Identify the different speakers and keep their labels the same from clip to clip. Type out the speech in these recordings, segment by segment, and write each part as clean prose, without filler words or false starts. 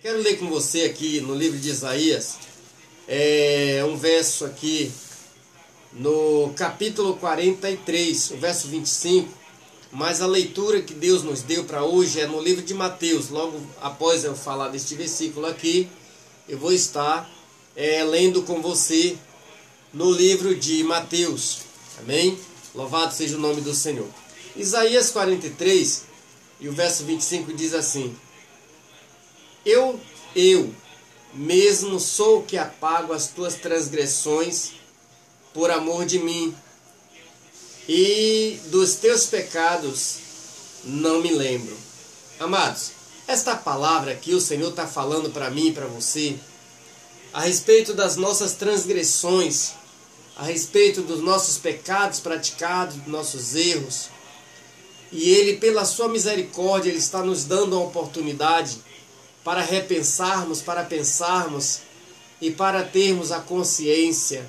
Speaker 1: Quero ler com você aqui no livro de Isaías, um verso aqui no capítulo 43, o verso 25, mas a leitura que Deus nos deu para hoje é no livro de Mateus. Logo após eu falar deste versículo aqui, eu vou estar lendo com você no livro de Mateus, amém? Louvado seja o nome do Senhor. Isaías 43 e o verso 25 diz assim: Eu mesmo sou o que apago as tuas transgressões por amor de mim, e dos teus pecados não me lembro. Amados, esta palavra aqui o Senhor está falando para mim e para você a respeito das nossas transgressões, a respeito dos nossos pecados praticados, dos nossos erros. E Ele, pela sua misericórdia, Ele está nos dando a oportunidade para repensarmos, para pensarmos e para termos a consciência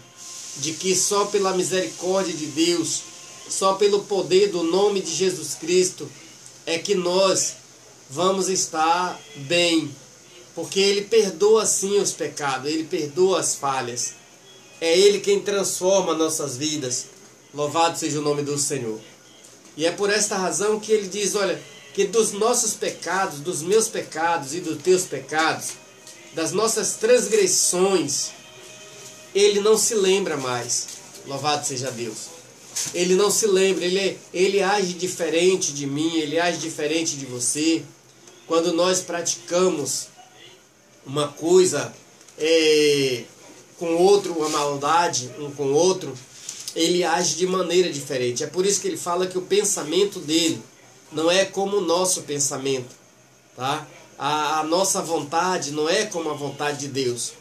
Speaker 1: de que só pela misericórdia de Deus, só pelo poder do nome de Jesus Cristo é que nós vamos estar bem, porque Ele perdoa sim os pecados, Ele perdoa as falhas, é Ele quem transforma nossas vidas. Louvado seja o nome do Senhor. E é por esta razão que Ele diz, olha, que dos nossos pecados, dos meus pecados e dos teus pecados, das nossas transgressões, Ele não se lembra mais. Louvado seja Deus. Ele não se lembra, ele age diferente de mim, Ele age diferente de você. Quando nós praticamos uma coisa com outro, uma maldade um com o outro, Ele age de maneira diferente. É por isso que Ele fala que o pensamento dele não é como o nosso pensamento, tá? A nossa vontade não é como a vontade de Deus.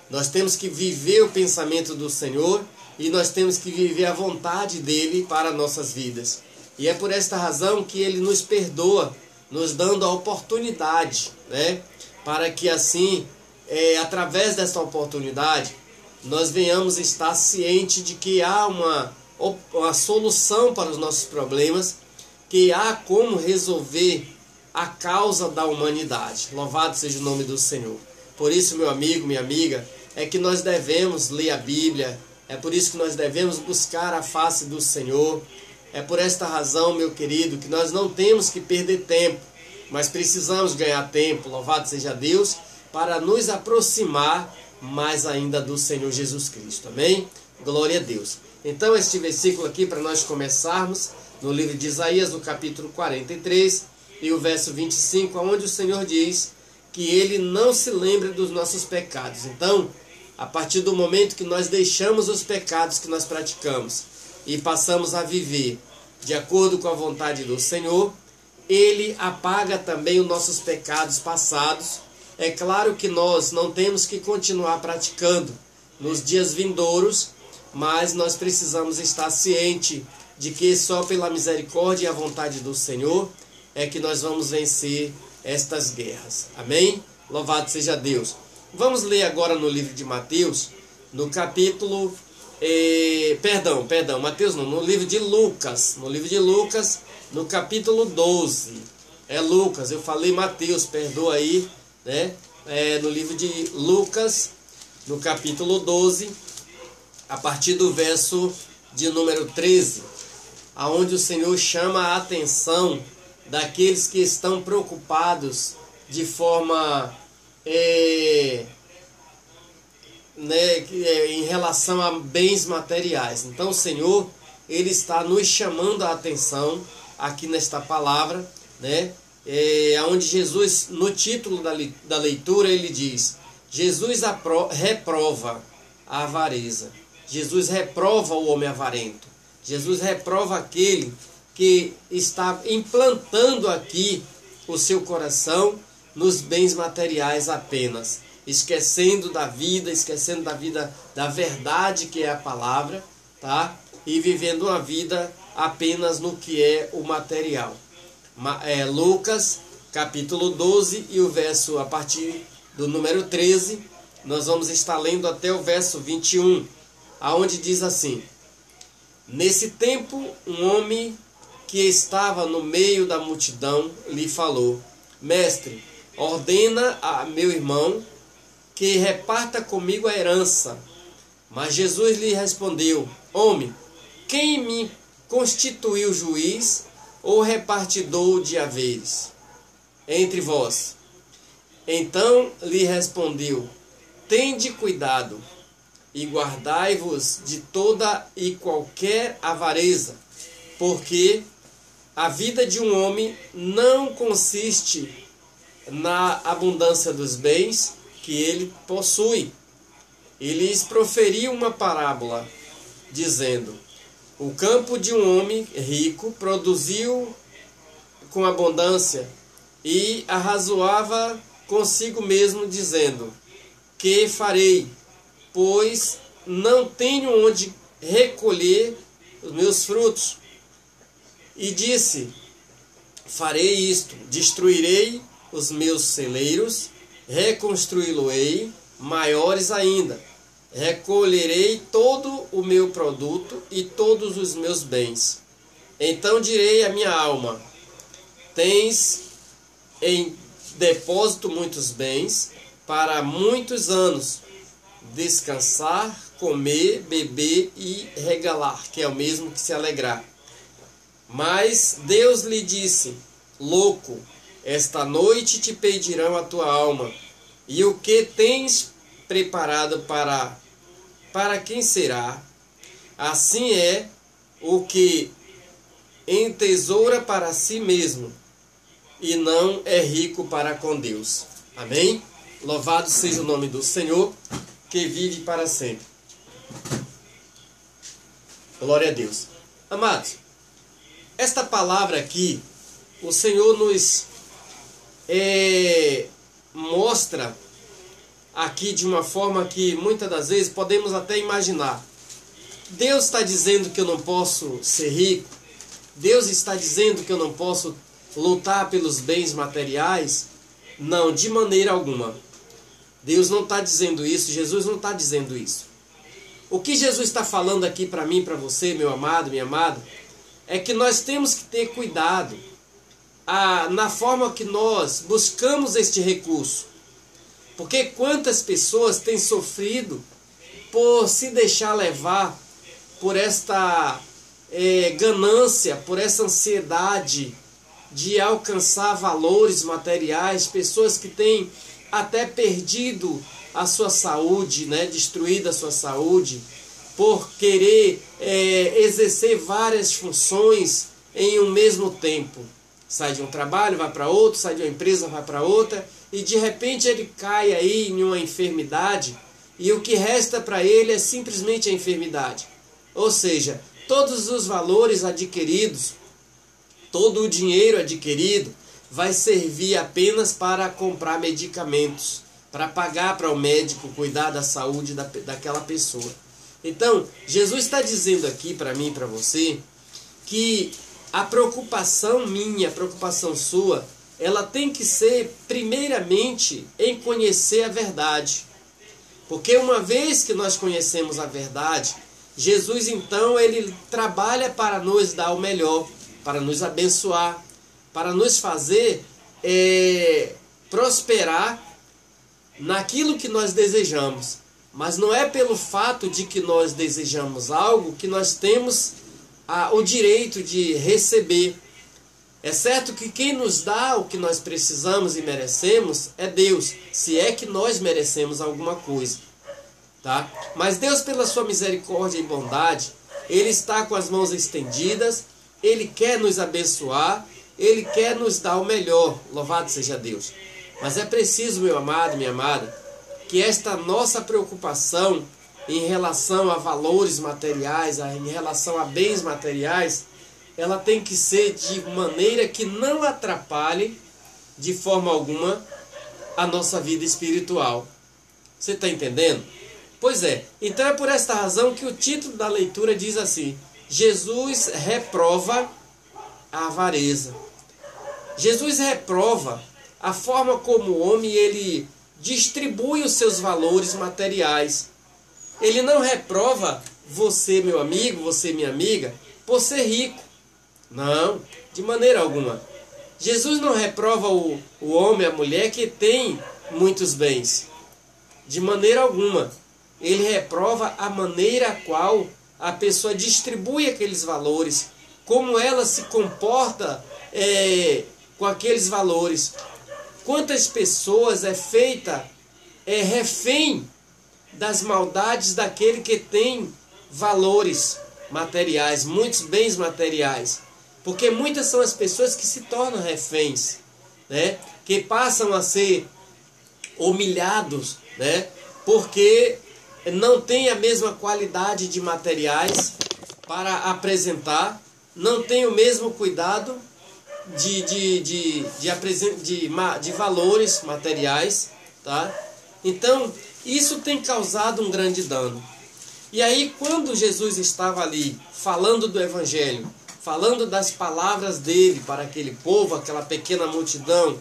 Speaker 1: Nós temos que viver o pensamento do Senhor e nós temos que viver a vontade dele para nossas vidas. E é por esta razão que Ele nos perdoa, nos dando a oportunidade, né? Para que assim, através desta oportunidade, nós venhamos estar cientes de que há uma solução para os nossos problemas, que há como resolver a causa da humanidade. Louvado seja o nome do Senhor. Por isso, meu amigo, minha amiga, é que nós devemos ler a Bíblia, é por isso que nós devemos buscar a face do Senhor. É por esta razão, meu querido, que nós não temos que perder tempo, mas precisamos ganhar tempo, louvado seja Deus, para nos aproximar mais ainda do Senhor Jesus Cristo, amém? Glória a Deus. Então este versículo aqui, para nós começarmos, no livro de Isaías, no capítulo 43, e o verso 25, onde o Senhor diz que Ele não se lembra dos nossos pecados. Então, a partir do momento que nós deixamos os pecados que nós praticamos e passamos a viver de acordo com a vontade do Senhor, Ele apaga também os nossos pecados passados. É claro que nós não temos que continuar praticando nos dias vindouros, mas nós precisamos estar ciente de que só pela misericórdia e a vontade do Senhor é que nós vamos vencer estas guerras. Amém? Louvado seja Deus. Vamos ler agora no livro de Mateus, no capítulo... Mateus não, no livro de Lucas. No livro de Lucas, no capítulo 12. É Lucas, eu falei Mateus, perdoa aí, né? No livro de Lucas, no capítulo 12, a partir do verso de número 13, aonde o Senhor chama a atenção daqueles que estão preocupados de forma em relação a bens materiais. Então o Senhor, Ele está nos chamando a atenção aqui nesta palavra, né? Onde Jesus, no título da leitura, Ele diz: Jesus reprova a avareza. Jesus reprova o homem avarento. Jesus reprova aquele que está implantando aqui o seu coração nos bens materiais apenas, esquecendo da vida da verdade que é a palavra, tá? E vivendo uma vida apenas no que é o material. Lucas, capítulo 12 e o verso a partir do número 13, nós vamos estar lendo até o verso 21, aonde diz assim: Nesse tempo, um homem que estava no meio da multidão lhe falou: Mestre, ordena a meu irmão que reparta comigo a herança. Mas Jesus lhe respondeu: homem, quem me constituiu juiz ou repartidor de haveres entre vós? Então lhe respondeu: tende cuidado e guardai-vos de toda e qualquer avareza, porque a vida de um homem não consiste na abundância dos bens que ele possui. E lhes proferiu uma parábola, dizendo: o campo de um homem rico produziu com abundância, e arrazoava consigo mesmo, dizendo: que farei, pois não tenho onde recolher os meus frutos? E disse: farei isto, destruirei os meus celeiros, reconstruí-lo-ei maiores ainda, recolherei todo o meu produto e todos os meus bens. Então direi à minha alma: tens em depósito muitos bens para muitos anos, descansar, comer, beber e regalar, que é o mesmo que se alegrar. Mas Deus lhe disse: louco, esta noite te pedirão a tua alma, e o que tens preparado para quem será? Assim é o que entesoura para si mesmo, e não é rico para com Deus. Amém? Louvado seja o nome do Senhor, que vive para sempre. Glória a Deus. Amados, esta palavra aqui, o Senhor nos mostra aqui de uma forma que muitas das vezes podemos até imaginar. Deus está dizendo que eu não posso ser rico? Deus está dizendo que eu não posso lutar pelos bens materiais? Não, de maneira alguma. Deus não está dizendo isso, Jesus não está dizendo isso. O que Jesus está falando aqui para mim, para você, meu amado, minha amada, é que nós temos que ter cuidado na forma que nós buscamos este recurso. Porque quantas pessoas têm sofrido por se deixar levar por esta ganância, por essa ansiedade de alcançar valores materiais, pessoas que têm até perdido a sua saúde, né, destruído a sua saúde, por querer exercer várias funções em um mesmo tempo. Sai de um trabalho, vai para outro, sai de uma empresa, vai para outra, e de repente ele cai aí em uma enfermidade, e o que resta para ele é simplesmente a enfermidade. Ou seja, todos os valores adquiridos, todo o dinheiro adquirido, vai servir apenas para comprar medicamentos, para pagar para o médico cuidar da saúde daquela pessoa. Então, Jesus está dizendo aqui para mim e para você que a preocupação minha, a preocupação sua, ela tem que ser primeiramente em conhecer a verdade. Porque uma vez que nós conhecemos a verdade, Jesus então ele trabalha para nos dar o melhor, para nos abençoar, para nos fazer prosperar naquilo que nós desejamos. Mas não é pelo fato de que nós desejamos algo que nós temos o direito de receber. É certo que quem nos dá o que nós precisamos e merecemos é Deus, se é que nós merecemos alguma coisa, tá? Mas Deus, pela sua misericórdia e bondade, Ele está com as mãos estendidas, Ele quer nos abençoar, Ele quer nos dar o melhor, louvado seja Deus. Mas é preciso, meu amado, minha amada, que esta nossa preocupação em relação a valores materiais, em relação a bens materiais, ela tem que ser de maneira que não atrapalhe de forma alguma a nossa vida espiritual. Você está entendendo? Pois é, então é por esta razão que o título da leitura diz assim: Jesus reprova a avareza. Jesus reprova a forma como o homem ele distribui os seus valores materiais. Ele não reprova você, meu amigo, você, minha amiga, por ser rico. Não, de maneira alguma. Jesus não reprova o homem, a mulher que tem muitos bens. De maneira alguma. Ele reprova a maneira a qual a pessoa distribui aqueles valores, como ela se comporta com aqueles valores. Quantas pessoas é refém das maldades daquele que tem valores materiais, muitos bens materiais. Porque muitas são as pessoas que se tornam reféns, né? Que passam a ser humilhados, né? Porque não tem a mesma qualidade de materiais para apresentar, não tem o mesmo cuidado de valores materiais, tá? Então, isso tem causado um grande dano. E aí, quando Jesus estava ali falando do Evangelho, falando das palavras dele para aquele povo, aquela pequena multidão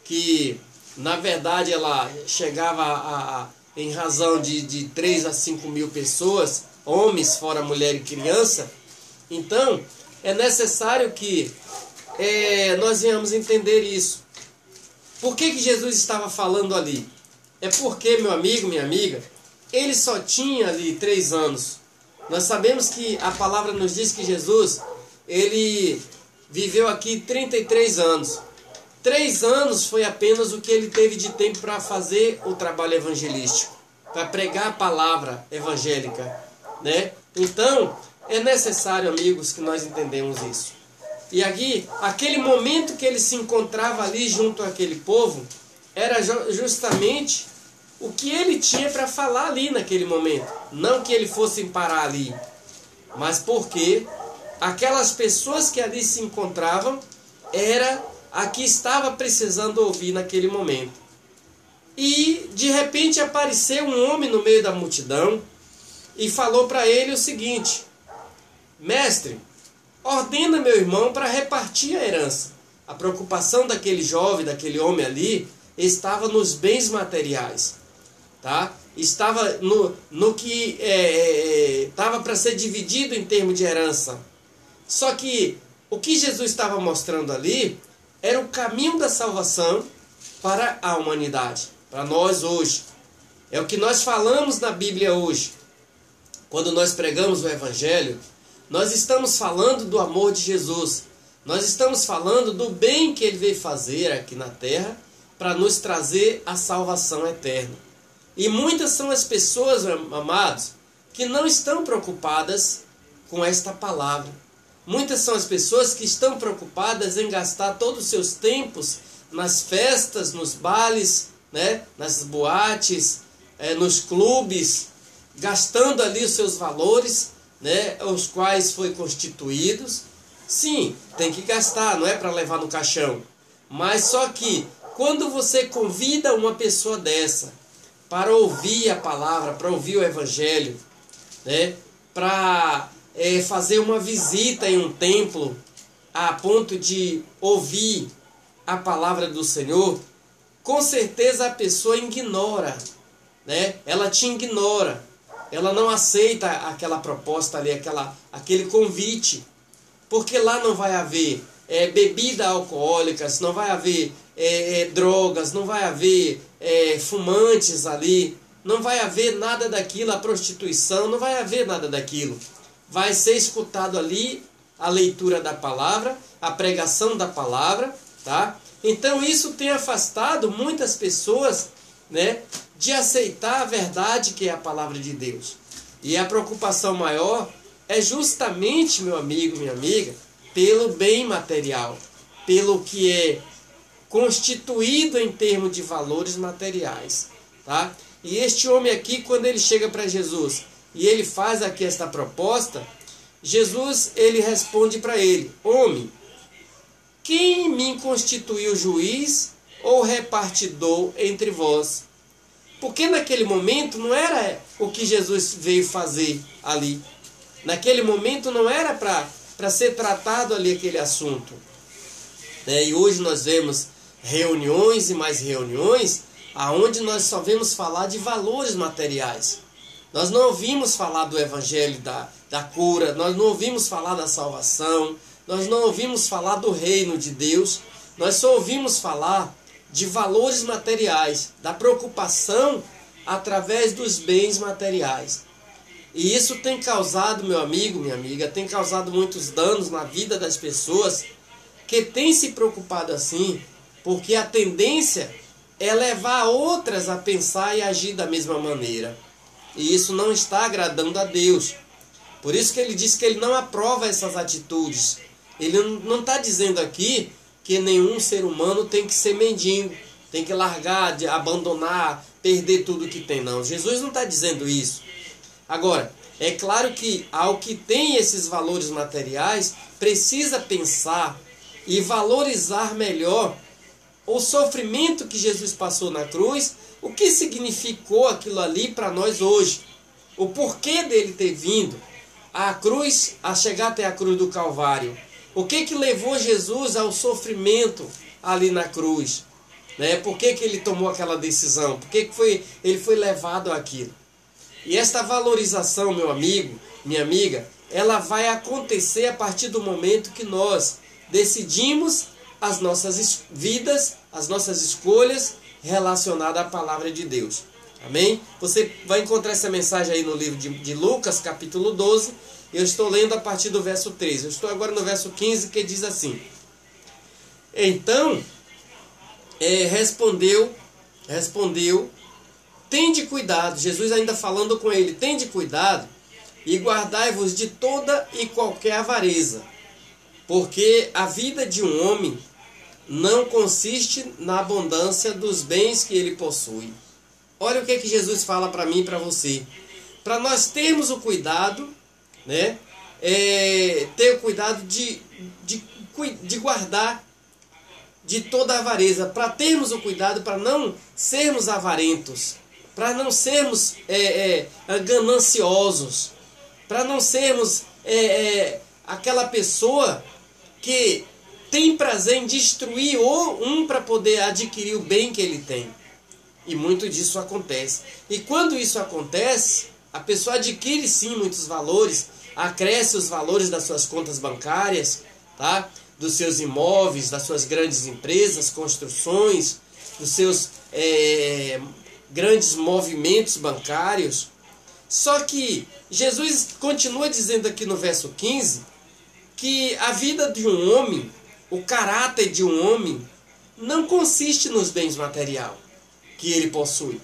Speaker 1: que, na verdade, ela chegava em razão de 3 a 5 mil pessoas, homens, fora mulher e criança. Então, é necessário que nós venhamos entender isso. Por que Jesus estava falando ali? É porque, meu amigo, minha amiga, ele só tinha ali 3 anos. Nós sabemos que a palavra nos diz que Jesus, ele viveu aqui 33 anos. 3 anos foi apenas o que ele teve de tempo para fazer o trabalho evangelístico, para pregar a palavra evangélica, né? Então, é necessário, amigos, que nós entendamos isso. E aqui, aquele momento que ele se encontrava ali junto àquele povo, era justamente o que ele tinha para falar ali naquele momento. Não que ele fosse parar ali, mas porque aquelas pessoas que ali se encontravam era a que estava precisando ouvir naquele momento. E de repente apareceu um homem no meio da multidão e falou para ele o seguinte: mestre, ordena meu irmão para repartir a herança. A preocupação daquele jovem, daquele homem ali, estava nos bens materiais, tá? Estava no que estava para ser dividido em termos de herança. Só que o que Jesus estava mostrando ali era o caminho da salvação para a humanidade, para nós hoje. É o que nós falamos na Bíblia hoje. Quando nós pregamos o Evangelho, nós estamos falando do amor de Jesus. Nós estamos falando do bem que ele veio fazer aqui na terra para nos trazer a salvação eterna. E muitas são as pessoas, amados, que não estão preocupadas com esta palavra. Muitas são as pessoas que estão preocupadas em gastar todos os seus tempos nas festas, nos bailes, né, nas boates, nos clubes, gastando ali os seus valores, né, os quais foi constituídos. Sim, tem que gastar, não é para levar no caixão. Mas só que quando você convida uma pessoa dessa para ouvir a palavra, para ouvir o Evangelho, né, para fazer uma visita em um templo a ponto de ouvir a palavra do Senhor, com certeza a pessoa ignora, né? Ela te ignora, ela não aceita aquela proposta ali, aquele convite, porque lá não vai haver bebida alcoólicas, não vai haver drogas, não vai haver fumantes ali, não vai haver nada daquilo, a prostituição, não vai haver nada daquilo. Vai ser escutado ali a leitura da palavra, a pregação da palavra, tá? Então isso tem afastado muitas pessoas, né, de aceitar a verdade que é a palavra de Deus. E a preocupação maior é justamente, meu amigo, minha amiga, pelo bem material, pelo que é constituído em termos de valores materiais, tá? E este homem aqui, quando ele chega para Jesus e ele faz aqui esta proposta, Jesus, ele responde para ele: homem, quem me constituiu juiz ou repartidor entre vós? Porque naquele momento não era o que Jesus veio fazer ali. Naquele momento não era para ser tratado ali aquele assunto. E hoje nós vemos reuniões e mais reuniões aonde nós só vemos falar de valores materiais. Nós não ouvimos falar do Evangelho da cura, nós não ouvimos falar da salvação, nós não ouvimos falar do reino de Deus, nós só ouvimos falar de valores materiais, da preocupação através dos bens materiais. E isso tem causado, meu amigo, minha amiga, tem causado muitos danos na vida das pessoas que têm se preocupado assim, porque a tendência é levar outras a pensar e agir da mesma maneira. E isso não está agradando a Deus. Por isso que ele diz que ele não aprova essas atitudes. Ele não está dizendo aqui que nenhum ser humano tem que ser mendigo, tem que largar, abandonar, perder tudo que tem. Não, Jesus não está dizendo isso. Agora, é claro que ao que tem esses valores materiais, precisa pensar e valorizar melhor o sofrimento que Jesus passou na cruz, o que significou aquilo ali para nós hoje, o porquê dele ter vindo à cruz, a chegar até a cruz do Calvário, o que levou Jesus ao sofrimento ali na cruz, né? Por que ele tomou aquela decisão, por que ele foi levado àquilo. E esta valorização, meu amigo, minha amiga, ela vai acontecer a partir do momento que nós decidimos as nossas vidas, as nossas escolhas relacionadas à palavra de Deus. Amém? Você vai encontrar essa mensagem aí no livro de Lucas, capítulo 12. Eu estou lendo a partir do verso 13. Eu estou agora no verso 15, que diz assim: Então, respondeu, tende cuidado, Jesus ainda falando com ele, tende cuidado e guardai-vos de toda e qualquer avareza, porque a vida de um homem não consiste na abundância dos bens que ele possui. Olha o que Jesus fala para mim e para você. Para nós termos o cuidado, né? Ter o cuidado de guardar de toda a avareza. Para termos o cuidado, para não sermos avarentos, para não sermos gananciosos, para não sermos aquela pessoa que tem prazer em destruir um para poder adquirir o bem que ele tem. E muito disso acontece. E quando isso acontece, a pessoa adquire sim muitos valores, acresce os valores das suas contas bancárias, tá? Dos seus imóveis, das suas grandes empresas, construções, dos seus grandes movimentos bancários. Só que Jesus continua dizendo aqui no verso 15 que a vida de um homem, o caráter de um homem, não consiste nos bens materiais que ele possui.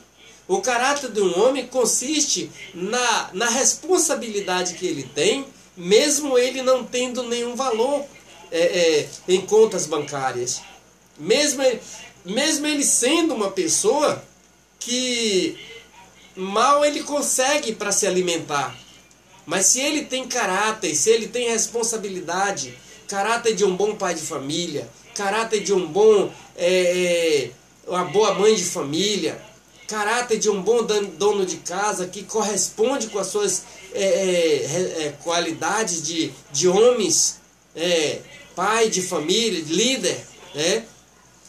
Speaker 1: O caráter de um homem consiste na responsabilidade que ele tem, mesmo ele não tendo nenhum valor em contas bancárias. Mesmo ele sendo uma pessoa que mal ele consegue para se alimentar. Mas se ele tem caráter, se ele tem responsabilidade, caráter de um bom pai de família, caráter de uma boa mãe de família, caráter de um bom dono de casa que corresponde com as suas qualidades de homens, pai de família, líder, né?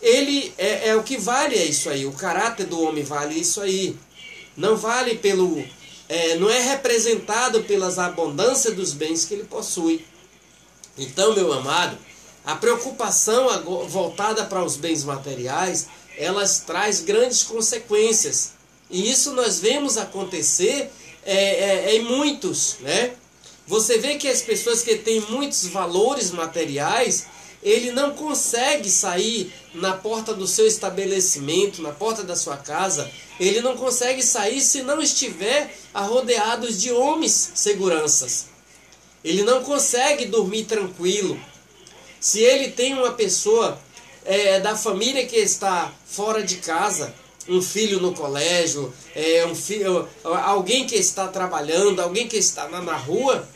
Speaker 1: Ele é o que vale isso aí, o caráter do homem vale isso aí. Não vale não é representado pelas abundâncias dos bens que ele possui. Então, meu amado, a preocupação voltada para os bens materiais, elas traz grandes consequências. E isso nós vemos acontecer em muitos, né? Você vê que as pessoas que têm muitos valores materiais, ele não consegue sair na porta do seu estabelecimento, na porta da sua casa, ele não consegue sair se não estiver rodeado de homens seguranças. Ele não consegue dormir tranquilo. Se ele tem uma pessoa da família que está fora de casa, um filho no colégio, alguém que está trabalhando, alguém que está na rua,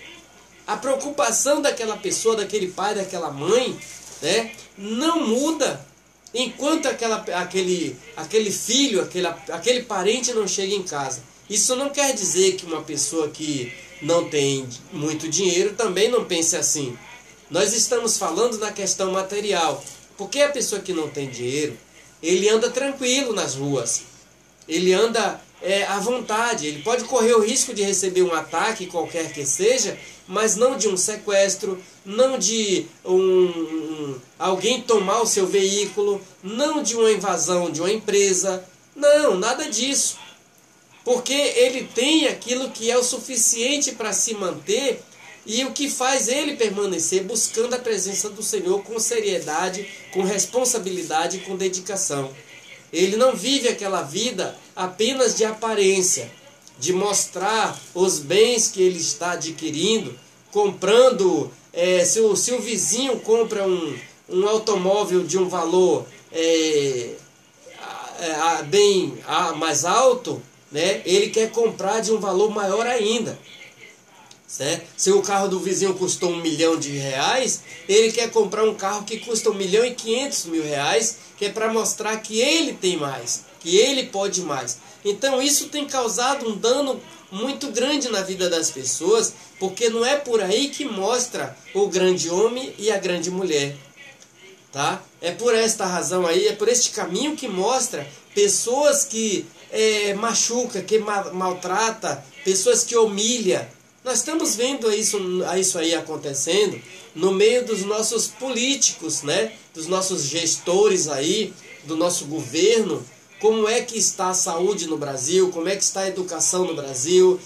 Speaker 1: a preocupação daquela pessoa, daquele pai, daquela mãe, né, não muda enquanto aquele filho, aquele parente não chega em casa. Isso não quer dizer que uma pessoa que não tem muito dinheiro também não pense assim. Nós estamos falando na questão material. Porque a pessoa que não tem dinheiro, ele anda tranquilo nas ruas. Ele anda à vontade. Ele pode correr o risco de receber um ataque, qualquer que seja, mas não de um sequestro, não de alguém tomar o seu veículo, não de uma invasão de uma empresa. Não, nada disso. Porque ele tem aquilo que é o suficiente para se manter e o que faz ele permanecer buscando a presença do Senhor com seriedade, com responsabilidade e com dedicação. Ele não vive aquela vida apenas de aparência, de mostrar os bens que ele está adquirindo, comprando. Se o vizinho compra um automóvel de um valor bem mais alto, né, ele quer comprar de um valor maior ainda. Certo? Se o carro do vizinho custou R$1 milhão, ele quer comprar um carro que custa R$1.500.000, que é para mostrar que ele tem mais, que ele pode mais. Então isso tem causado um dano muito grande na vida das pessoas, porque não é por aí que mostra o grande homem e a grande mulher. Tá? É por esta razão aí, é por este caminho que mostra pessoas que machuca, que maltrata, pessoas que humilha. Nós estamos vendo isso aí acontecendo no meio dos nossos políticos, né? Dos nossos gestores aí, do nosso governo. Como é que está a saúde no Brasil, como é que está a educação no Brasil,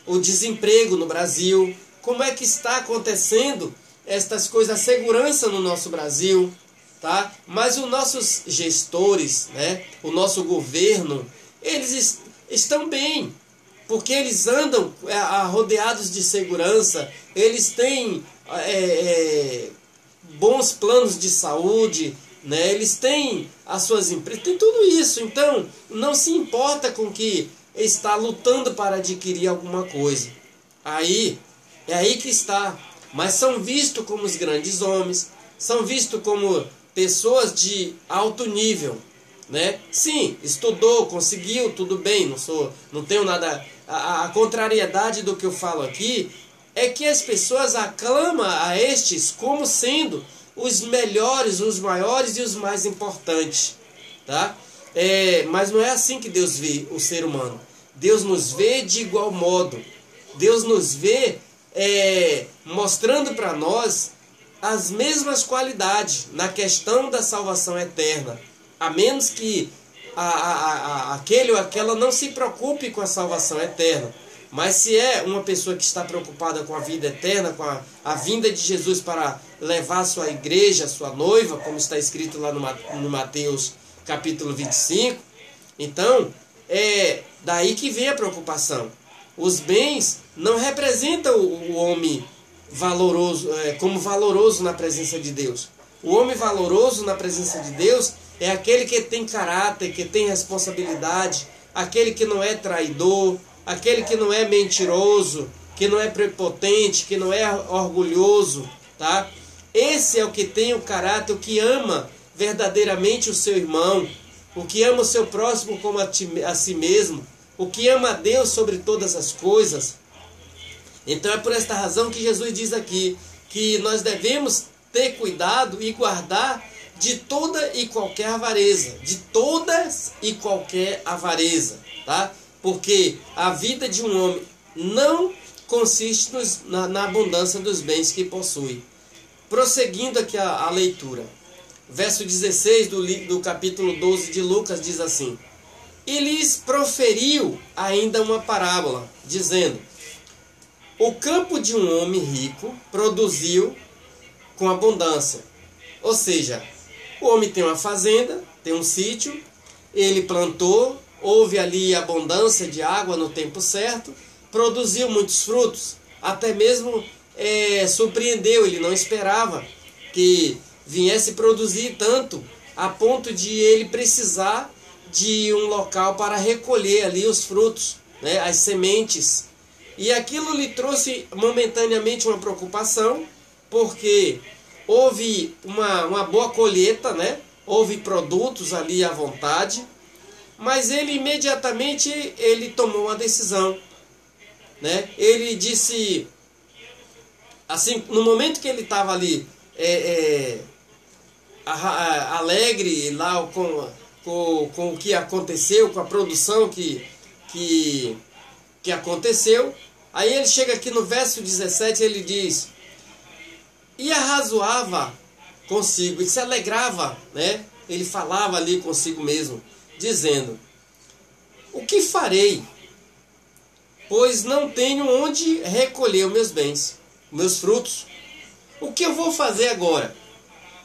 Speaker 1: o desemprego no Brasil, como é que está acontecendo estas coisas, a segurança no nosso Brasil, tá? Mas os nossos gestores, né? O nosso governo, eles estão bem, porque eles andam rodeados de segurança, eles têm bons planos de saúde, né? Eles têm as suas empresas, tem tudo isso. Então, não se importa com que está lutando para adquirir alguma coisa. É aí que está. Mas são vistos como os grandes homens, são vistos como pessoas de alto nível, né? Sim, estudou, conseguiu, tudo bem, não tenho nada. A contrariedade do que eu falo aqui é que as pessoas aclamam a estes como sendo os melhores, os maiores e os mais importantes, tá? Mas não é assim que Deus vê o ser humano. Deus nos vê de igual modo. Deus nos vê mostrando para nós as mesmas qualidades na questão da salvação eterna, a menos que aquele ou aquela não se preocupe com a salvação eterna. Mas se é uma pessoa que está preocupada com a vida eterna, com a vinda de Jesus para levar a sua igreja, a sua noiva, como está escrito lá no Mateus capítulo 25, então é daí que vem a preocupação. Os bens não representam o homem valoroso, como valoroso na presença de Deus. O homem valoroso na presença de Deus é aquele que tem caráter, que tem responsabilidade, aquele que não é traidor, aquele que não é mentiroso, que não é prepotente, que não é orgulhoso, tá? Esse é o que tem o caráter, o que ama verdadeiramente o seu irmão, o que ama o seu próximo como a si mesmo, o que ama a Deus sobre todas as coisas. Então é por esta razão que Jesus diz aqui que nós devemos ter cuidado e guardar de toda e qualquer avareza, de todas e qualquer avareza, tá? Porque a vida de um homem não consiste na abundância dos bens que possui. Prosseguindo aqui a leitura, verso 16 do capítulo 12 de Lucas diz assim: E lhes proferiu ainda uma parábola, dizendo: O campo de um homem rico produziu com abundância. Ou seja, o homem tem uma fazenda, tem um sítio, ele plantou, houve ali abundância de água no tempo certo, produziu muitos frutos, até mesmo surpreendeu, ele não esperava que viesse produzir tanto, a ponto de ele precisar de um local para recolher ali os frutos, né, as sementes. E aquilo lhe trouxe momentaneamente uma preocupação, porque houve uma boa colheita, né? Houve produtos ali à vontade, mas ele imediatamente tomou uma decisão, né? Ele disse, assim, no momento que ele estava ali alegre, lá com o que aconteceu, com a produção que aconteceu. Aí ele chega aqui no verso 17, ele diz: e arrazoava consigo, ele se alegrava, né? Ele falava ali consigo mesmo, dizendo: o que farei? Pois não tenho onde recolher os meus bens, meus frutos. O que eu vou fazer agora?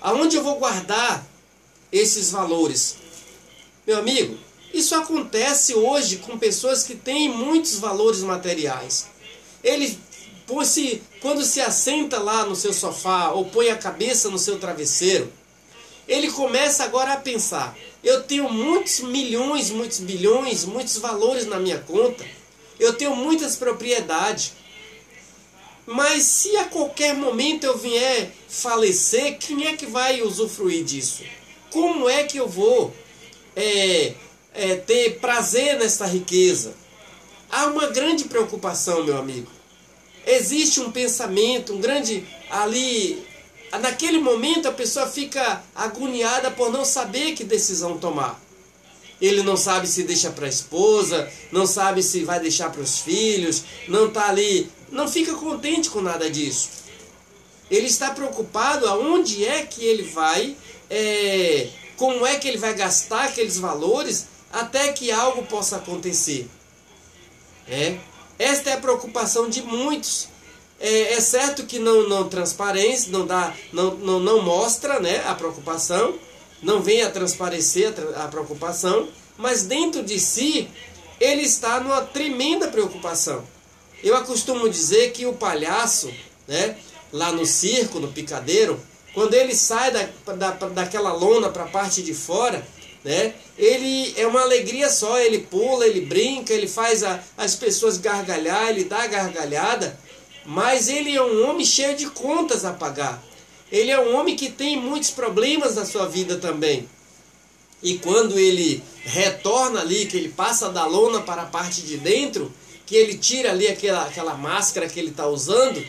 Speaker 1: Aonde eu vou guardar esses valores? Meu amigo, isso acontece hoje com pessoas que têm muitos valores materiais. Ele, quando se assenta lá no seu sofá ou põe a cabeça no seu travesseiro, ele começa agora a pensar: eu tenho muitos milhões, muitos bilhões, muitos valores na minha conta, eu tenho muitas propriedades, mas se a qualquer momento eu vier falecer, quem é que vai usufruir disso? Como é que eu vou ter prazer nessa riqueza? Há uma grande preocupação, meu amigo. Existe um pensamento, um grande ali. Naquele momento a pessoa fica agoniada por não saber que decisão tomar. Ele não sabe se deixa para a esposa, não sabe se vai deixar para os filhos, não está ali, não fica contente com nada disso. Ele está preocupado aonde é que ele vai, como é que ele vai gastar aqueles valores até que algo possa acontecer. Esta é a preocupação de muitos. É certo que não transparece, não mostra, né, a preocupação, não vem a transparecer a preocupação, mas dentro de si ele está numa tremenda preocupação. Eu costumo dizer que o palhaço, né, lá no circo, no picadeiro, quando ele sai daquela lona para a parte de fora, né, ele é uma alegria só, ele pula, ele brinca, ele faz as pessoas gargalhar, ele dá gargalhada, mas ele é um homem cheio de contas a pagar. Ele é um homem que tem muitos problemas na sua vida também. E quando ele retorna ali, que ele passa da lona para a parte de dentro, que ele tira ali aquela máscara que ele está usando,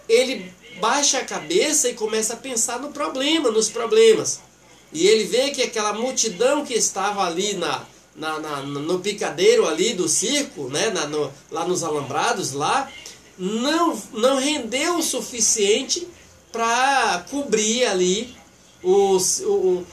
Speaker 1: ele baixa a cabeça e começa a pensar no problema, nos problemas. E ele vê que aquela multidão que estava ali no picadeiro ali do circo, né, lá nos alambrados, lá, não rendeu o suficiente para cobrir ali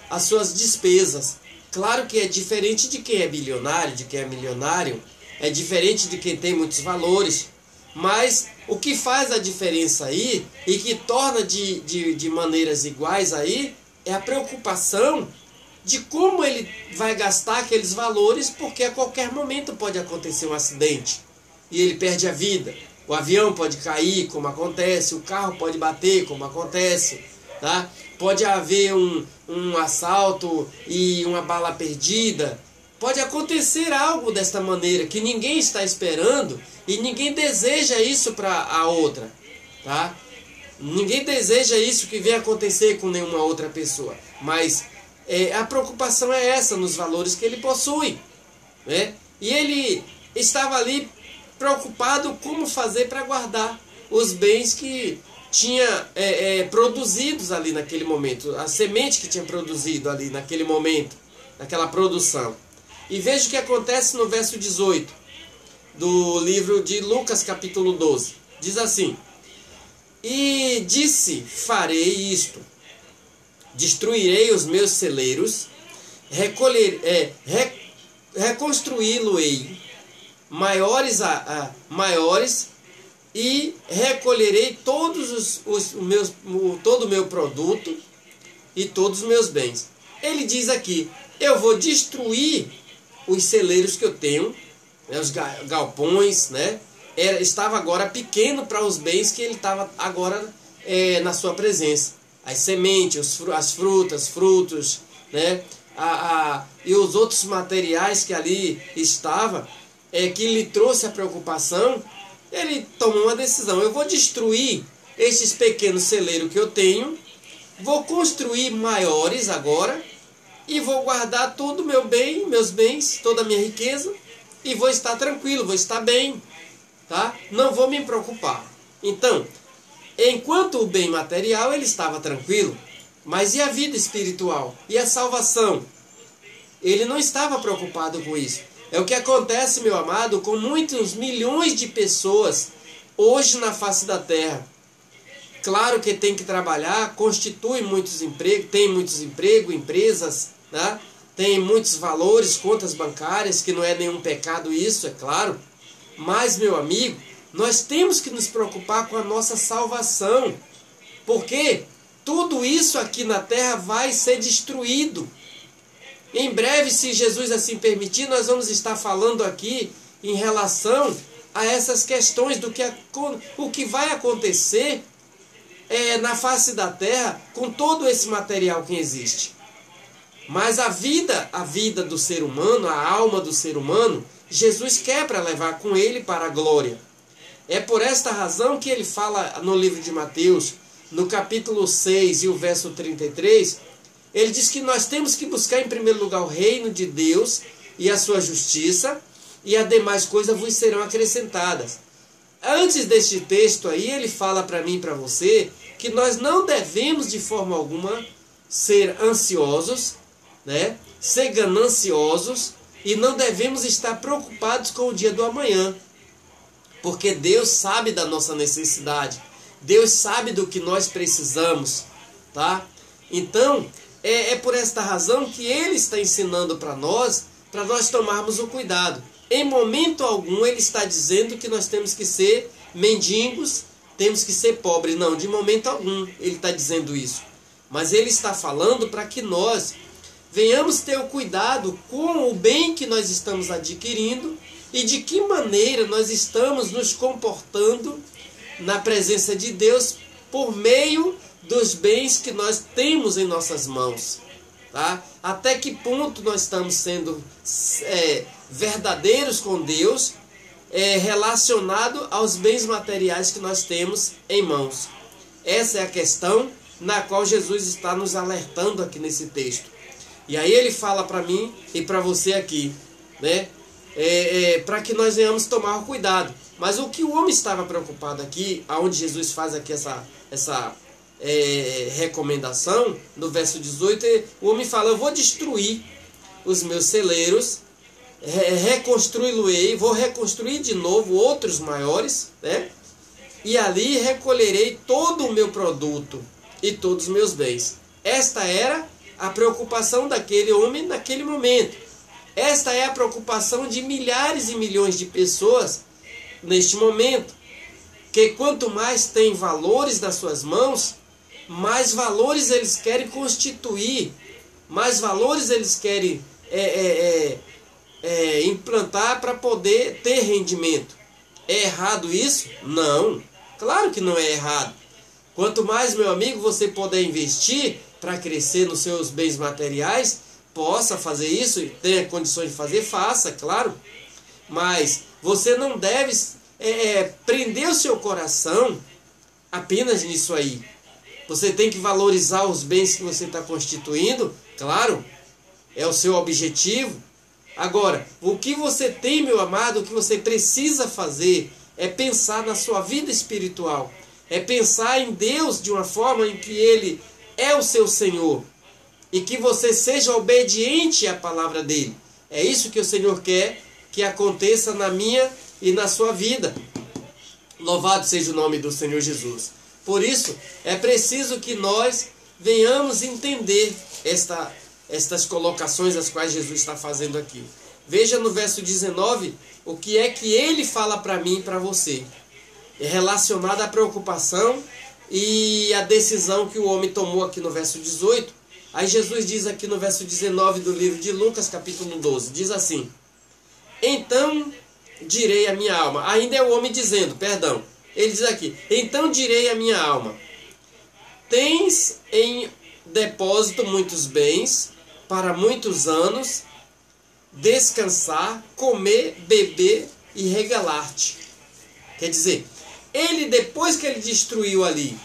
Speaker 1: as suas despesas. Claro que é diferente de quem é bilionário, de quem é milionário, é diferente de quem tem muitos valores, mas o que faz a diferença aí e que torna de maneiras iguais aí é a preocupação de como ele vai gastar aqueles valores, porque a qualquer momento pode acontecer um acidente e ele perde a vida. O avião pode cair, como acontece, o carro pode bater, como acontece, tá? Pode haver um assalto e uma bala perdida. Pode acontecer algo desta maneira que ninguém está esperando e ninguém deseja isso para a outra, tá? Ninguém deseja isso que venha acontecer com nenhuma outra pessoa, mas a preocupação é essa nos valores que ele possui, né? E ele estava ali preocupado como fazer para guardar os bens que tinha produzidos ali naquele momento, a semente que tinha produzido ali naquele momento, naquela produção. E veja o que acontece no verso 18 do livro de Lucas capítulo 12. Diz assim: e disse: farei isto, destruirei os meus celeiros, reconstruí-lo-ei maiores e recolherei todo o meu produto e todos os meus bens. Ele diz aqui: eu vou destruir os celeiros que eu tenho, né, os galpões, né? Estava agora pequeno para os bens que ele estava agora na sua presença. As sementes, as frutos, né? E os outros materiais que ali estavam, que lhe trouxe a preocupação. Ele tomou uma decisão: eu vou destruir esses pequenos celeiros que eu tenho, vou construir maiores agora e vou guardar todo o meu bem, meus bens, toda a minha riqueza, e vou estar tranquilo, vou estar bem, tá? Não vou me preocupar. Então, enquanto o bem material ele estava tranquilo, mas e a vida espiritual? E a salvação? ele não estava preocupado com isso. É o que acontece, meu amado, com muitos milhões de pessoas hoje na face da terra. Claro que tem que trabalhar, constitui muitos empregos, tem muitos empregos, empresas, né? Tem muitos valores, contas bancárias, que não é nenhum pecado isso, é claro. Mas, meu amigo, nós temos que nos preocupar com a nossa salvação. Porque tudo isso aqui na terra vai ser destruído. Em breve, se Jesus assim permitir, nós vamos estar falando aqui em relação a essas questões do que o que vai acontecer na face da terra com todo esse material que existe. Mas a vida do ser humano, a alma do ser humano, Jesus quer para levar com ele para a glória. É por esta razão que ele fala no livro de Mateus, no capítulo 6 e o verso 33, ele diz que nós temos que buscar em primeiro lugar o reino de Deus e a sua justiça, e as demais coisas vos serão acrescentadas. Antes deste texto aí, ele fala para mim e para você que nós não devemos de forma alguma ser ansiosos, né? Ser gananciosos, e não devemos estar preocupados com o dia do amanhã. Porque Deus sabe da nossa necessidade. Deus sabe do que nós precisamos, tá? Então, é por esta razão que Ele está ensinando para nós tomarmos o cuidado. Em momento algum Ele está dizendo que nós temos que ser mendigos, temos que ser pobres. Não, de momento algum Ele está dizendo isso. Mas Ele está falando para que nós venhamos ter o cuidado com o bem que nós estamos adquirindo e de que maneira nós estamos nos comportando na presença de Deus por meio dos bens que nós temos em nossas mãos. Tá? Até que ponto nós estamos sendo verdadeiros com Deus relacionado aos bens materiais que nós temos em mãos. Essa é a questão na qual Jesus está nos alertando aqui nesse texto. E aí ele fala para mim e para você aqui, né? Para que nós venhamos tomar cuidado. Mas o que o homem estava preocupado aqui, aonde Jesus faz aqui essa recomendação, no verso 18, o homem fala: eu vou destruir os meus celeiros, reconstruí-lo-ei, vou reconstruir de novo outros maiores, né? E ali recolherei todo o meu produto e todos os meus bens. Esta era a preocupação daquele homem naquele momento. Esta é a preocupação de milhares e milhões de pessoas neste momento. Que quanto mais tem valores nas suas mãos, mais valores eles querem constituir, mais valores eles querem implantar para poder ter rendimento. É errado isso? Não, claro que não é errado. Quanto mais, meu amigo, você puder investir para crescer nos seus bens materiais, possa fazer isso, tenha condições de fazer, faça, claro. Mas você não deve prender o seu coração apenas nisso aí. Você tem que valorizar os bens que você está constituindo, claro, é o seu objetivo. Agora, o que você tem, meu amado, o que você precisa fazer é pensar na sua vida espiritual. É pensar em Deus de uma forma em que Ele é o seu Senhor. E que você seja obediente à palavra dEle. É isso que o Senhor quer que aconteça na minha e na sua vida. Louvado seja o nome do Senhor Jesus. Por isso, é preciso que nós venhamos entender estas colocações as quais Jesus está fazendo aqui. Veja no verso 19 o que é que ele fala para mim e para você. É relacionado à preocupação e à decisão que o homem tomou aqui no verso 18. Aí Jesus diz aqui no verso 19 do livro de Lucas, capítulo 12, diz assim: então direi a minha alma. Ainda é o homem dizendo, perdão. Ele diz aqui: então direi a minha alma: tens em depósito muitos bens para muitos anos, descansar, comer, beber e regalar-te. Quer dizer, ele, depois que ele destruiria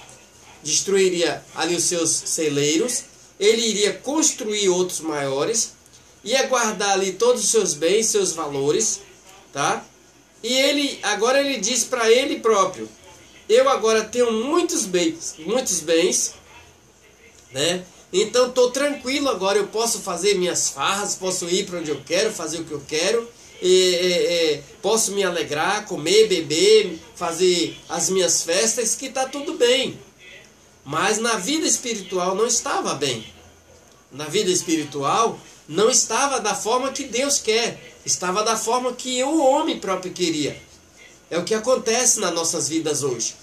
Speaker 1: ali os seus celeiros, ele iria construir outros maiores, ia guardar ali todos os seus bens, seus valores, tá? E agora ele diz para ele próprio: eu agora tenho muitos bens, né? Então estou tranquilo agora, eu posso fazer minhas farras, posso ir para onde eu quero, fazer o que eu quero, posso me alegrar, comer, beber, fazer as minhas festas, que está tudo bem. Mas na vida espiritual não estava bem. Na vida espiritual não estava da forma que Deus quer, estava da forma que o homem próprio queria. É o que acontece nas nossas vidas hoje.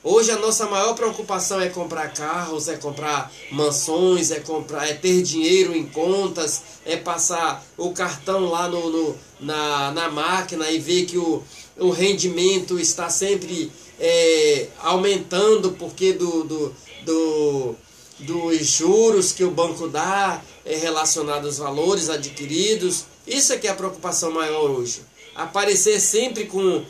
Speaker 1: Hoje a nossa maior preocupação é comprar carros, é comprar mansões, é ter dinheiro em contas, é passar o cartão lá na máquina e ver que o rendimento está sempre aumentando porque dos juros que o banco dá relacionado aos valores adquiridos. Isso é que é a preocupação maior hoje. Aparecer sempre com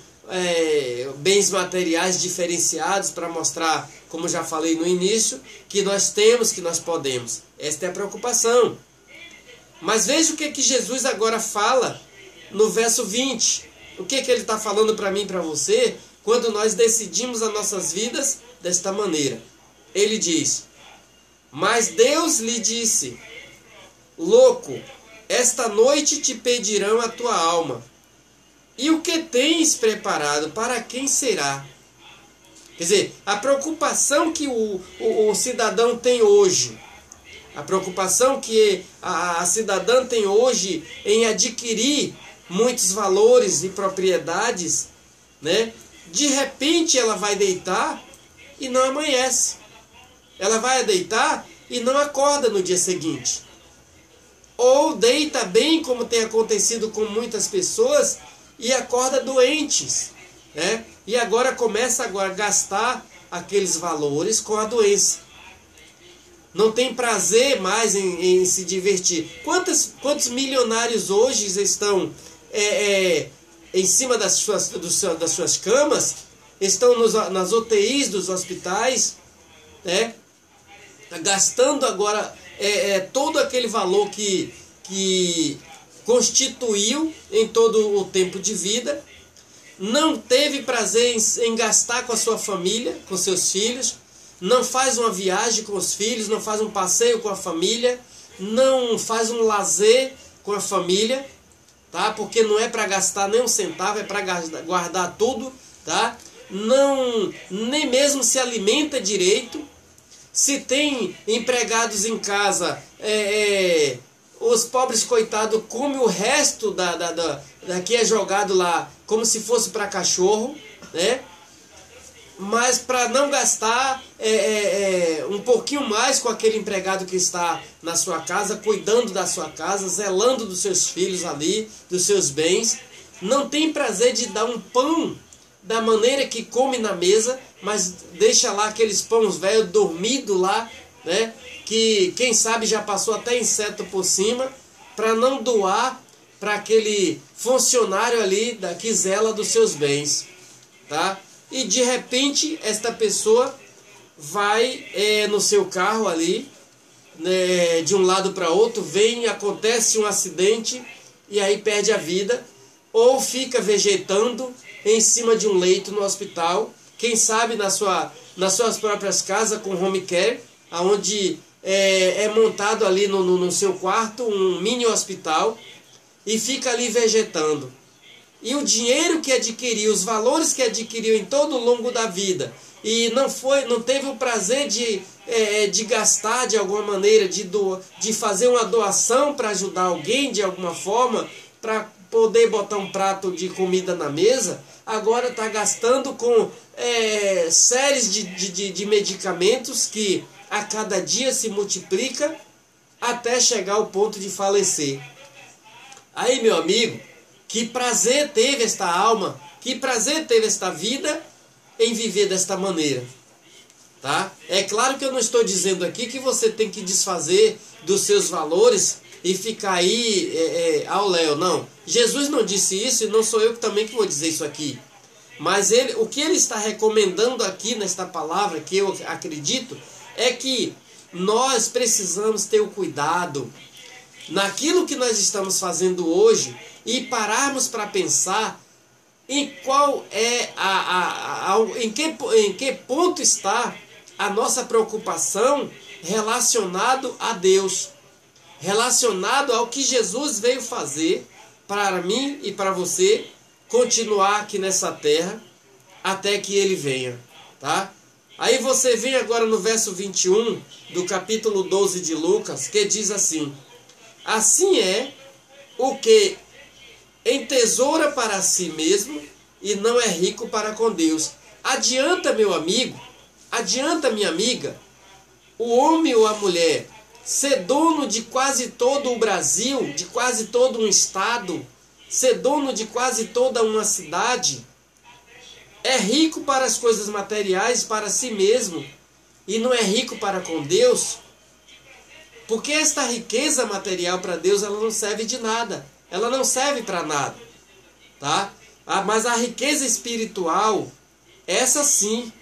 Speaker 1: bens materiais diferenciados para mostrar, como já falei no início, que nós temos, que nós podemos. Esta é a preocupação. Mas veja o que Jesus agora fala no verso 20. O que ele está falando para mim e para você quando nós decidimos as nossas vidas desta maneira. Ele diz: mas Deus lhe disse: louco, esta noite te pedirão a tua alma. E o que tens preparado, para quem será? Quer dizer, a preocupação que o cidadão tem hoje, a preocupação que a cidadã tem hoje em adquirir muitos valores e propriedades, né? De repente ela vai deitar e não amanhece. Ela vai deitar e não acorda no dia seguinte. Ou deita bem, como tem acontecido com muitas pessoas, e acorda doentes, né? E agora começa a gastar aqueles valores com a doença. Não tem prazer mais em se divertir. Quantos milionários hoje estão em cima das suas camas, estão nas UTIs dos hospitais, né? Gastando agora todo aquele valor que constituiu em todo o tempo de vida, não teve prazer em gastar com a sua família, com seus filhos, não faz uma viagem com os filhos, não faz um passeio com a família, não faz um lazer com a família, tá? Porque não é para gastar nem um centavo, é para guardar tudo, tá? Não, nem mesmo se alimenta direito. Se tem empregados em casa, os pobres coitados comem o resto que é jogado lá como se fosse para cachorro, né? Mas para não gastar um pouquinho mais com aquele empregado que está na sua casa, cuidando da sua casa, zelando dos seus filhos ali, dos seus bens, não tem prazer de dar um pão da maneira que come na mesa, mas deixa lá aqueles pães velhos dormidos lá, né? Que quem sabe já passou até inseto por cima, para não doar para aquele funcionário ali que zela dos seus bens, tá? E de repente esta pessoa vai no seu carro ali, né, de um lado para outro, acontece um acidente e aí perde a vida, ou fica vegetando em cima de um leito no hospital, quem sabe nas suas próprias casas com home care, onde é montado ali no seu quarto um mini hospital e fica ali vegetando. E o dinheiro que adquiriu, os valores que adquiriu em todo o longo da vida, e não teve o prazer de gastar de alguma maneira, de fazer uma doação para ajudar alguém de alguma forma, para poder botar um prato de comida na mesa, agora está gastando com séries de medicamentos que a cada dia se multiplica até chegar ao ponto de falecer. Aí, meu amigo, que prazer teve esta alma, que prazer teve esta vida em viver desta maneira, tá? É claro que eu não estou dizendo aqui que você tem que desfazer dos seus valores e ficar aí ao léu, não. Jesus não disse isso e não sou eu também que vou dizer isso aqui. Mas o que ele está recomendando aqui nesta palavra, que eu acredito, é que nós precisamos ter o cuidado naquilo que nós estamos fazendo hoje e pararmos para pensar em qual é em que ponto está a nossa preocupação relacionado a Deus, relacionado ao que Jesus veio fazer para mim e para você continuar aqui nessa terra até que ele venha, tá? Aí você vem agora no verso 21 do capítulo 12 de Lucas, que diz assim: assim é o que entesoura para si mesmo e não é rico para com Deus. Adianta, meu amigo, adianta, minha amiga, o homem ou a mulher ser dono de quase todo o Brasil, de quase todo um estado, ser dono de quase toda uma cidade, é rico para as coisas materiais, para si mesmo, e não é rico para com Deus? Porque esta riqueza material para Deus, ela não serve de nada, ela não serve para nada, tá? Mas a riqueza espiritual, essa sim.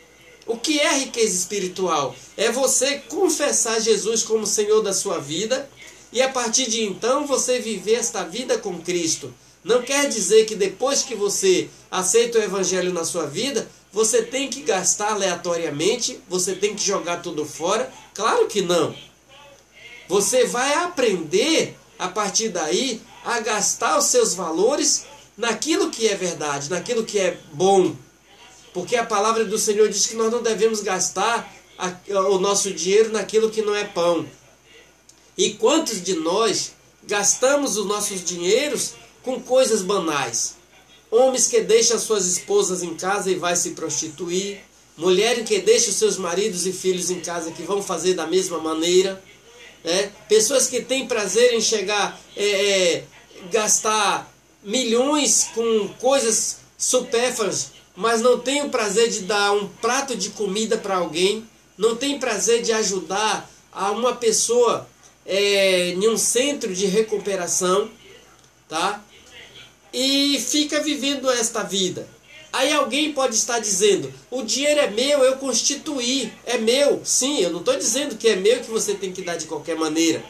Speaker 1: O que é riqueza espiritual? É você confessar Jesus como Senhor da sua vida e a partir de então você viver esta vida com Cristo. Não quer dizer que depois que você aceita o Evangelho na sua vida, você tem que gastar aleatoriamente, você tem que jogar tudo fora. Claro que não. Você vai aprender a partir daí a gastar os seus valores naquilo que é verdade, naquilo que é bom. Porque a palavra do Senhor diz que nós não devemos gastar o nosso dinheiro naquilo que não é pão. E quantos de nós gastamos os nossos dinheiros com coisas banais? Homens que deixam suas esposas em casa e vai se prostituir. Mulheres que deixam seus maridos e filhos em casa que vão fazer da mesma maneira. Pessoas que têm prazer em chegar, gastar milhões com coisas supérfluas, mas não tem o prazer de dar um prato de comida para alguém, não tem prazer de ajudar a uma pessoa em um centro de recuperação, tá? E fica vivendo esta vida. Aí alguém pode estar dizendo: o dinheiro é meu, eu constituí, é meu. Sim, eu não estou dizendo que é meu, que você tem que dar de qualquer maneira.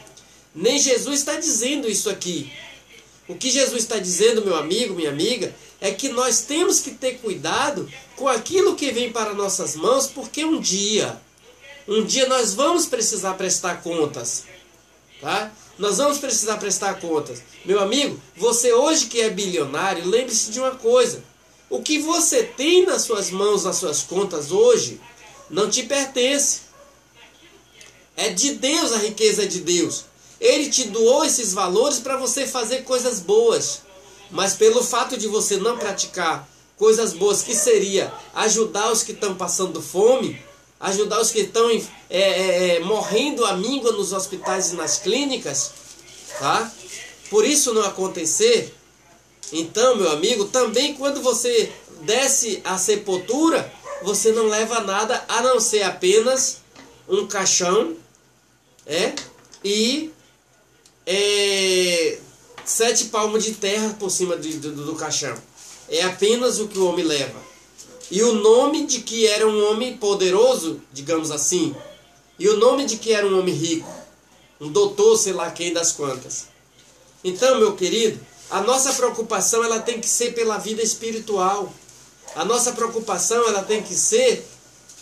Speaker 1: Nem Jesus está dizendo isso aqui. O que Jesus está dizendo, meu amigo, minha amiga, é que nós temos que ter cuidado com aquilo que vem para nossas mãos, porque um dia nós vamos precisar prestar contas, tá? Nós vamos precisar prestar contas. Meu amigo, você hoje que é bilionário, lembre-se de uma coisa: o que você tem nas suas mãos, nas suas contas hoje, não te pertence. É de Deus, a riqueza é de Deus. Ele te doou esses valores para você fazer coisas boas. Mas pelo fato de você não praticar coisas boas, que seria ajudar os que estão passando fome, ajudar os que estão morrendo à míngua nos hospitais e nas clínicas, tá? Por isso não acontecer, então, meu amigo, também quando você desce a sepultura, você não leva nada a não ser apenas um caixão, e 7 palmos de terra por cima do caixão. É apenas o que o homem leva. E o nome de que era um homem poderoso, digamos assim, e o nome de que era um homem rico, um doutor, sei lá quem das quantas. Então, meu querido, a nossa preocupação ela tem que ser pela vida espiritual. A nossa preocupação ela tem que ser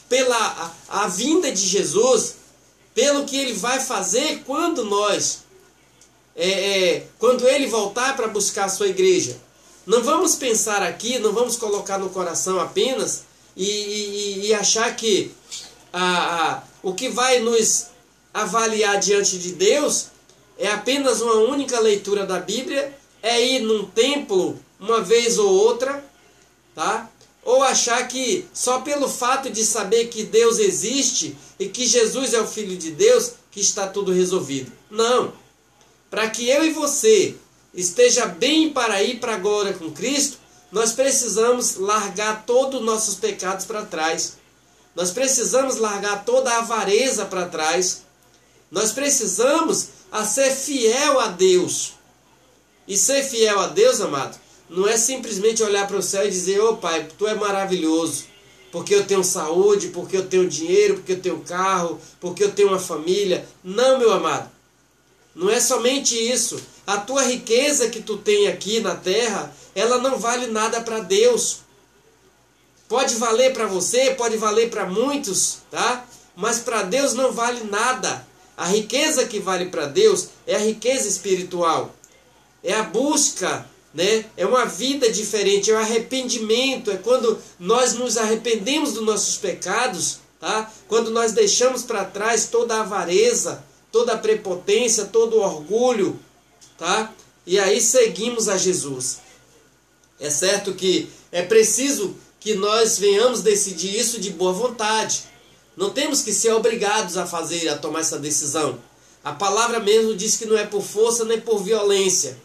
Speaker 1: pela a vinda de Jesus, pelo que ele vai fazer quando quando ele voltar para buscar a sua igreja. Não vamos pensar aqui, não vamos colocar no coração apenas e achar que o que vai nos avaliar diante de Deus é apenas uma única leitura da Bíblia, é ir num templo uma vez ou outra, tá? Ou achar que só pelo fato de saber que Deus existe e que Jesus é o Filho de Deus, que está tudo resolvido. Não. Para que eu e você esteja bem para ir para a glória com Cristo, nós precisamos largar todos os nossos pecados para trás. Nós precisamos largar toda a avareza para trás. Nós precisamos ser fiel a Deus. E ser fiel a Deus, amado, não é simplesmente olhar para o céu e dizer: ô Pai, Tu é maravilhoso, porque eu tenho saúde, porque eu tenho dinheiro, porque eu tenho carro, porque eu tenho uma família. Não, meu amado. Não é somente isso. A tua riqueza que tu tem aqui na terra, ela não vale nada para Deus. Pode valer para você, pode valer para muitos, tá? mas para Deus não vale nada. A riqueza que vale para Deus é a riqueza espiritual. É a busca, né? É uma vida diferente, é o arrependimento, é quando nós nos arrependemos dos nossos pecados, tá? Quando nós deixamos para trás toda a avareza, toda a prepotência, todo o orgulho, tá? E aí seguimos a Jesus. É certo que é preciso que nós venhamos decidir isso de boa vontade. Não temos que ser obrigados a tomar essa decisão. A palavra mesmo diz que não é por força nem por violência,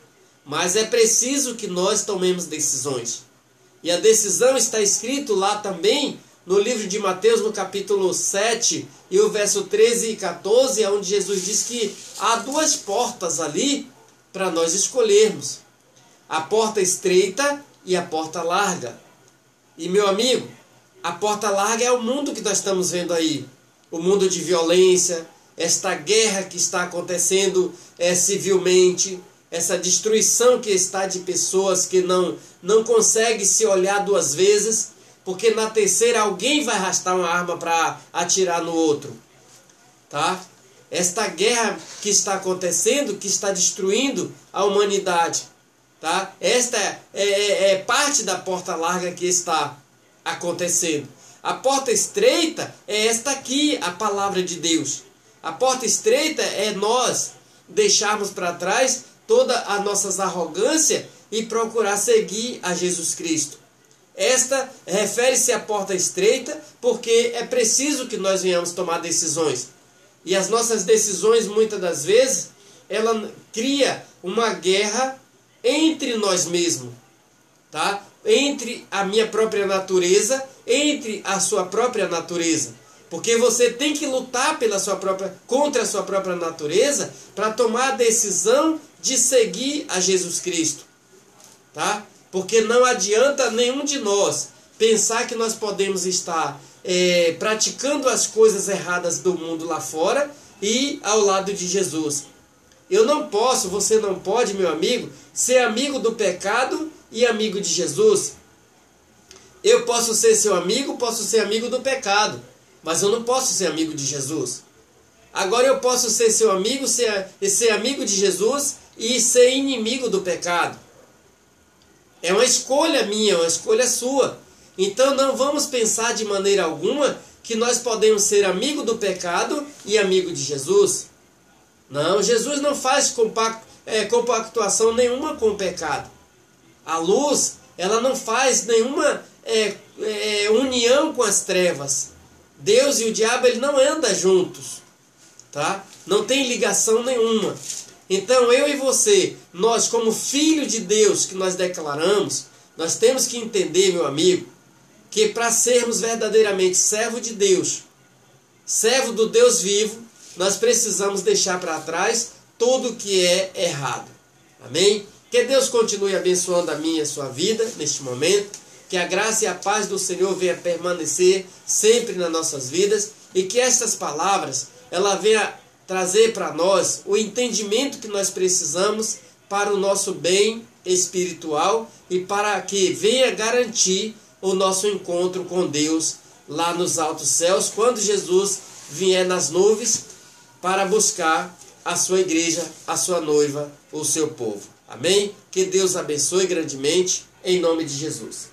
Speaker 1: mas é preciso que nós tomemos decisões. E a decisão está escrito lá também no livro de Mateus, no capítulo 7, e o verso 13 e 14, onde Jesus diz que há duas portas ali para nós escolhermos. A porta estreita e a porta larga. E meu amigo, a porta larga é o mundo que nós estamos vendo aí. O mundo de violência, esta guerra que está acontecendo civilmente, essa destruição que está de pessoas que não conseguem se olhar duas vezes, porque na terceira alguém vai arrastar uma arma para atirar no outro. Tá? Esta guerra que está acontecendo, que está destruindo a humanidade. Tá? Esta é parte da porta larga que está acontecendo. A porta estreita é esta aqui, a palavra de Deus. A porta estreita é nós deixarmos para trás toda a nossas arrogância e procurar seguir a Jesus Cristo. Esta refere-se à porta estreita porque é preciso que nós venhamos tomar decisões. E as nossas decisões, muitas das vezes, ela cria uma guerra entre nós mesmos, tá? Entre a minha própria natureza, entre a sua própria natureza. Porque você tem que lutar contra a sua própria natureza para tomar a decisão de seguir a Jesus Cristo. Tá? Porque não adianta nenhum de nós pensar que nós podemos estar praticando as coisas erradas do mundo lá fora e ao lado de Jesus. Eu não posso, você não pode, meu amigo, ser amigo do pecado e amigo de Jesus. Eu posso ser seu amigo, posso ser amigo do pecado, mas eu não posso ser amigo de Jesus. Agora eu posso ser seu amigo, ser amigo de Jesus e ser inimigo do pecado. É uma escolha minha, é uma escolha sua. Então não vamos pensar de maneira alguma que nós podemos ser amigo do pecado e amigo de Jesus. Não, Jesus não faz compactuação nenhuma com o pecado. A luz, ela não faz nenhuma união com as trevas. Deus e o diabo, ele não andam juntos, tá? Não tem ligação nenhuma. Então eu e você, nós como filho de Deus que nós declaramos, nós temos que entender, meu amigo, que para sermos verdadeiramente servo de Deus, servo do Deus vivo, nós precisamos deixar para trás tudo que é errado. Amém? Que Deus continue abençoando a minha e a sua vida neste momento. Que a graça e a paz do Senhor venha permanecer sempre nas nossas vidas. E que estas palavras, ela venha trazer para nós o entendimento que nós precisamos para o nosso bem espiritual e para que venha garantir o nosso encontro com Deus lá nos altos céus, quando Jesus vier nas nuvens para buscar a sua igreja, a sua noiva, o seu povo. Amém? Que Deus abençoe grandemente, em nome de Jesus.